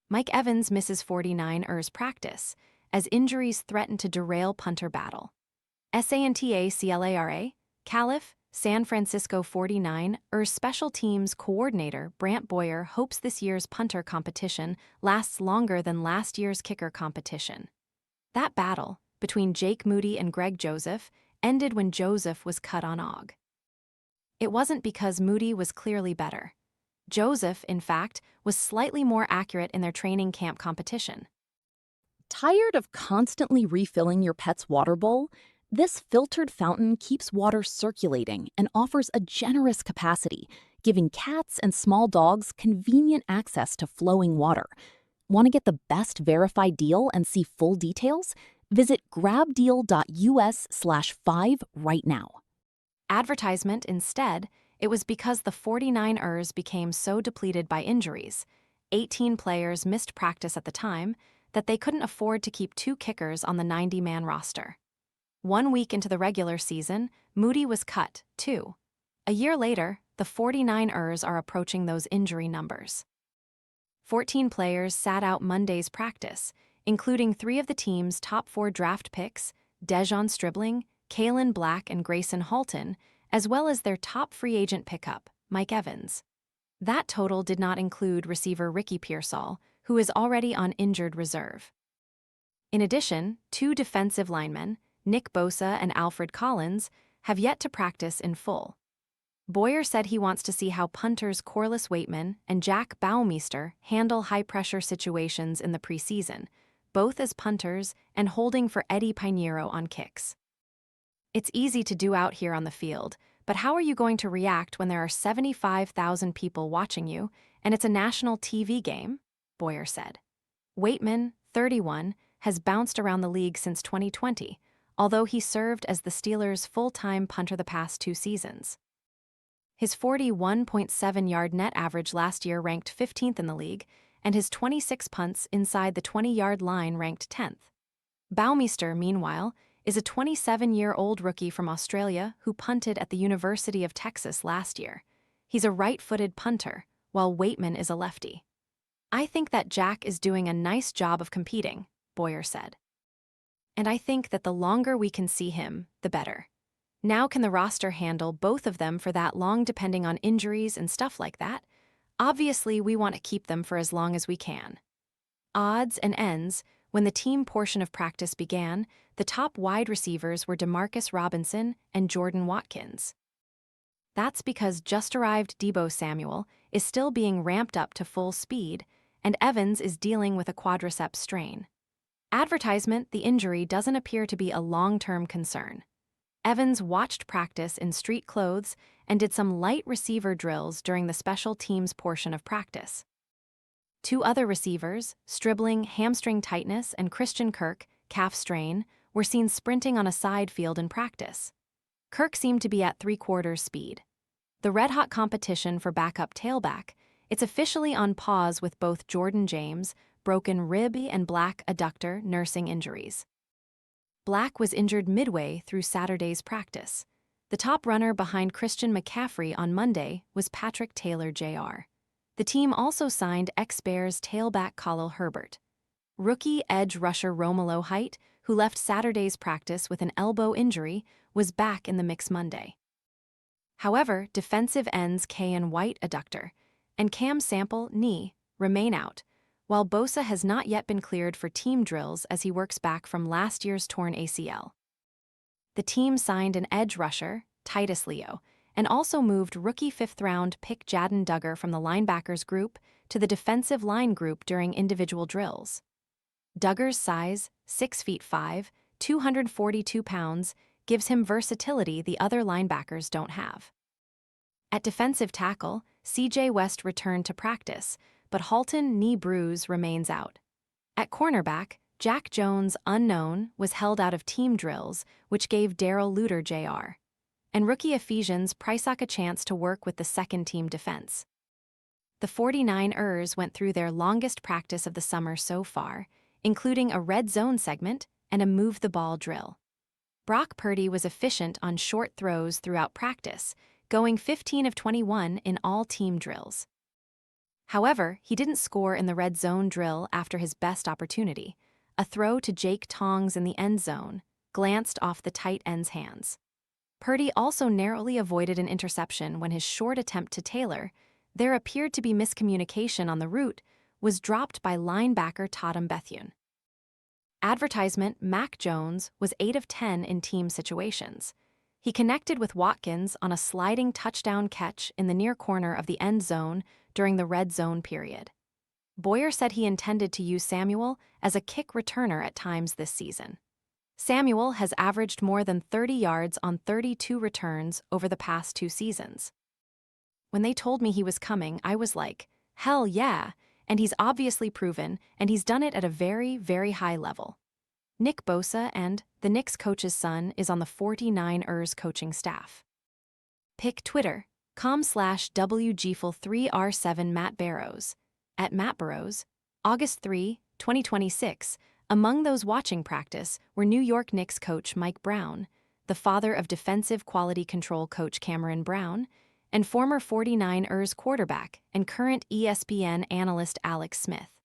Mike Evans misses 49ers practice as injuries threaten to derail punter battle. SANTA CLARA, Calif, San Francisco 49ers special teams coordinator Brant Boyer hopes this year's punter competition lasts longer than last year's kicker competition. That battle, between Jake Moody and Greg Joseph, ended when Joseph was cut on AUG. It wasn't because Moody was clearly better. Joseph, in fact, was slightly more accurate in their training camp competition. Tired of constantly refilling your pet's water bowl? This filtered fountain keeps water circulating and offers a generous capacity, giving cats and small dogs convenient access to flowing water. Want to get the best verified deal and see full details? Visit grabdeal.us/5 right now. Advertisement instead, it was because the 49ers became so depleted by injuries, 18 players missed practice at the time, that they couldn't afford to keep 2 kickers on the 90-man roster. 1 week into the regular season, Moody was cut, too. A year later, the 49ers are approaching those injury numbers. 14 players sat out Monday's practice, including 3 of the team's top 4 draft picks, Dejon Stribling, Kalen Black, and Grayson Halton, as well as their top free agent pickup, Mike Evans. That total did not include receiver Ricky Pearsall, who is already on injured reserve. In addition, 2 defensive linemen, Nick Bosa and Alfred Collins, have yet to practice in full. Boyer said he wants to see how punters Corliss Waitman and Jack Baumeister handle high-pressure situations in the preseason, both as punters and holding for Eddie Pinheiro on kicks. It's easy to do out here on the field, but how are you going to react when there are 75,000 people watching you and it's a national TV game? Boyer said. Waitman, 31, has bounced around the league since 2020, although he served as the Steelers' full-time punter the past 2 seasons. His 41.7-yard net average last year ranked 15th in the league, and his 26 punts inside the 20-yard line ranked 10th. Baumeister, meanwhile, is a 27-year-old rookie from Australia who punted at the University of Texas last year. He's a right-footed punter, while Waitman is a lefty. I think that Jack is doing a nice job of competing, Boyer said. And I think that the longer we can see him, the better. Now can the roster handle both of them for that long depending on injuries and stuff like that? Obviously, we want to keep them for as long as we can. Odds and ends, when the team portion of practice began, the top wide receivers were Demarcus Robinson and Jordan Watkins. That's because just-arrived Deebo Samuel is still being ramped up to full speed, and Evans is dealing with a quadriceps strain. Advertisement, the injury doesn't appear to be a long-term concern. Evans watched practice in street clothes and did some light receiver drills during the special teams portion of practice. 2 other receivers, Stribling hamstring tightness and Christian Kirk, calf strain, were seen sprinting on a side field in practice. Kirk seemed to be at 3/4 speed. The red-hot competition for backup tailback, it's officially on pause with both Jordan James, broken rib and Black adductor nursing injuries. Black was injured midway through Saturday's practice. The top runner behind Christian McCaffrey on Monday was Patrick Taylor Jr. The team also signed ex-Bears tailback Khalil Herbert. Rookie edge rusher Romelu Height, who left Saturday's practice with an elbow injury, was back in the mix Monday. However, defensive ends Kayan White adductor and Cam Sample knee remain out, while Bosa has not yet been cleared for team drills as he works back from last year's torn ACL. The team signed an edge rusher, Titus Leo, and also moved rookie 5th-round pick Jadon Duggar from the linebackers group to the defensive line group during individual drills. Duggar's size, 6'5", 242 pounds, gives him versatility the other linebackers don't have. At defensive tackle, C.J. West returned to practice, but Halton knee bruise remains out. At cornerback, Jack Jones, unknown, was held out of team drills, which gave Darrell Luter Jr. and rookie Ephesians Prysock a chance to work with the second-team defense. The 49ers went through their longest practice of the summer so far, including a red zone segment and a move-the-ball drill. Brock Purdy was efficient on short throws throughout practice, going 15 of 21 in all team drills. However, he didn't score in the red zone drill after his best opportunity. A throw to Jake Tongs in the end zone glanced off the tight end's hands. Purdy also narrowly avoided an interception when his short attempt to Taylor, there appeared to be miscommunication on the route, was dropped by linebacker Tatum Bethune. Advertisement Mac Jones was 8 of 10 in team situations. He connected with Watkins on a sliding touchdown catch in the near corner of the end zone during the red zone period. Boyer said he intended to use Samuel as a kick returner at times this season. Samuel has averaged more than 30 yards on 32 returns over the past 2 seasons. When they told me he was coming, I was like, hell yeah, and he's obviously proven, and he's done it at a very, very high level. Nick Bosa and the Knicks coach's son is on the 49ers coaching staff. Pick Twitter, com/WGFul3R7 Matt Barrows, at Matt Barrows, August 3, 2026. Among those watching practice were New York Knicks coach Mike Brown, the father of defensive quality control coach Cameron Brown, and former 49ers quarterback and current ESPN analyst Alex Smith.